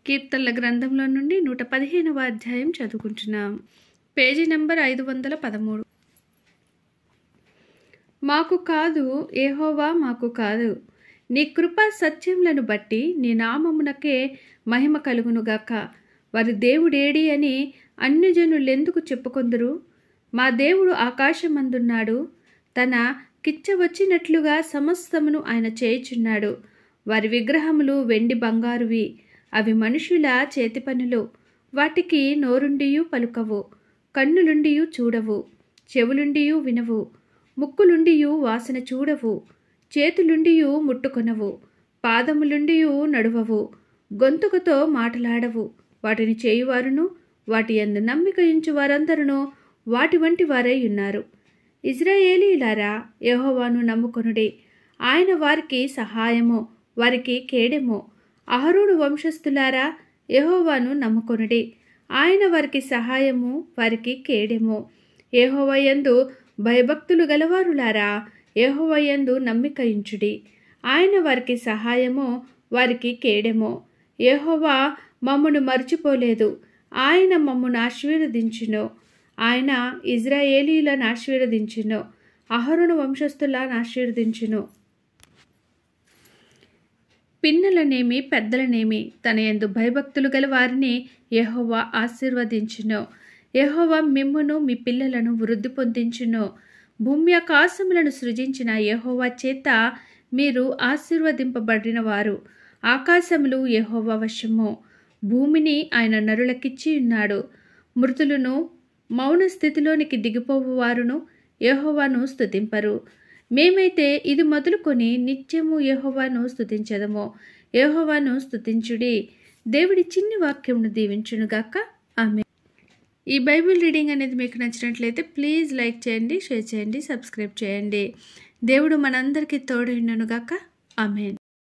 కీర్తనల గ్రంథంలో నుండి 115వ అధ్యాయం చదువుకుంటున్నాం. Page number 513. మాకు కాదు, యెహోవా మాకు కాదు, నీ కృపా సత్యములను బట్టి నీ నామమునకే మహిమ కలుగునుగాక. వారి దేవుడేడి అని అన్యజనులెందుకు చెప్పుకొందురు? మా దేవుడు ఆకాశమందున్నాడు, తన కిచ్చ వచ్చినట్లుగా సమస్తమును ఆయన చేయుచున్నాడు. వారి విగ్రహములు వెండి బంగారువి, అవి మనుషుల చేతి పనులు. వాటికి నోరుండియు పలుకవు, కన్నులుండియు చూడవు, చెవులుండియు వినవు, ముక్కులుండియు వాసన చూడవు, చేతులుండియు ముట్టుకొనవు, పాదములుండియు నడువవు, గొంతుకతో మాటలాడవు. వాటిని చేయువారును వాటి యందు నమ్మిక ఉంచు వారందరూ వాటి వంటి వారై ఉన్నారు. ఇశ్రాయేలీయులారా, యెహోవాను నమ్ముకొనుడి. ఆయన వారికి సహాయము, వారికి కేడెము. అహరోను వంశస్థులారా, యెహోవాను నమ్ముకొనుడి. ఆయన వారికి సహాయము, వారికి కేడెము. యెహోవా యందు భయభక్తులు గలవారులారా, యెహోవా యందు నమ్మిక ఉంచుడి. ఆయన వారికి సహాయము, వారికి కేడెము. యెహోవా మమ్మును మర్చిపోలేదు, ఆయన మమ్మును ఆశీర్వదించును. ఆయన ఇశ్రాయేలీయులను ఆశీర్వదించును, అహరోను వంశస్థులను ఆశీర్వదించును. పిన్నలనేమి పెద్దలనేమి తన యందు భయభక్తులు గల వారిని యెహోవా ఆశీర్వదించును. యెహోవా మిమ్మును మీ పిల్లలను వృద్ధి పొందించును. భూమి ఆకాశములను సృజించిన యెహోవా చేత మీరు ఆశీర్వదింపబడిన వారు. ఆకాశములు యెహోవా వశము, భూమిని ఆయన నరులకిచ్చి ఉన్నాడు. మృతులను మౌన స్థితిలోనికి దిగిపోవు వారును యెహోవాను స్తుతింపరు. మేమైతే ఇది మొదలుకొని నిత్యము యెహోవాను స్తుతించెదము. యెహోవాను స్తుతించుడి. దేవుడి చిన్ని వాక్యమును దీవించునుగాక. ఆమేన్. ఈ బైబిల్ రీడింగ్ అనేది మీకు నచ్చినట్లయితే ప్లీజ్ లైక్ చేయండి, షేర్ చేయండి, సబ్స్క్రైబ్ చేయండి. దేవుడు మనందరికీ తోడైండునుగాక. ఆమేన్.